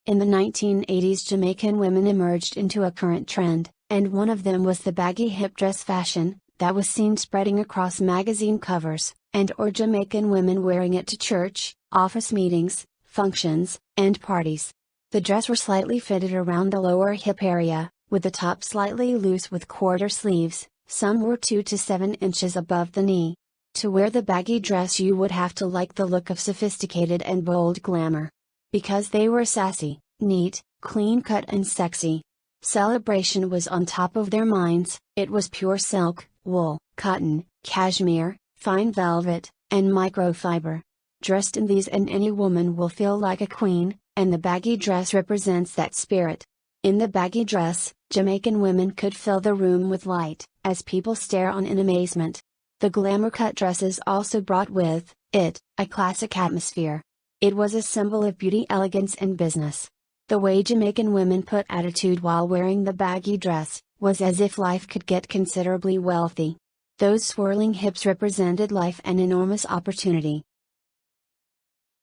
In the 1980s, Jamaican women emerged into a current trend, and one of them was the baggy hip dress fashion, that was seen spreading across magazine covers, or Jamaican women wearing it to church, office meetings, functions, and parties. The dress were slightly fitted around the lower hip area, with the top slightly loose with quarter sleeves. Some were 2 to 7 inches above the knee. To wear the baggy dress, you would have to like the look of sophisticated and bold glamour. Because they were sassy, neat, clean-cut and sexy. Celebration was on top of their minds. It was pure silk, wool, cotton, cashmere, fine velvet, and microfiber. Dressed in these, and any woman will feel like a queen, and the baggy dress represents that spirit. In the baggy dress, Jamaican women could fill the room with light, as people stare on in amazement. The glamour cut dresses also brought with it a classic atmosphere. It was a symbol of beauty, elegance, and business. The way Jamaican women put attitude while wearing the baggy dress was as if life could get considerably wealthy. Those swirling hips represented life and enormous opportunity.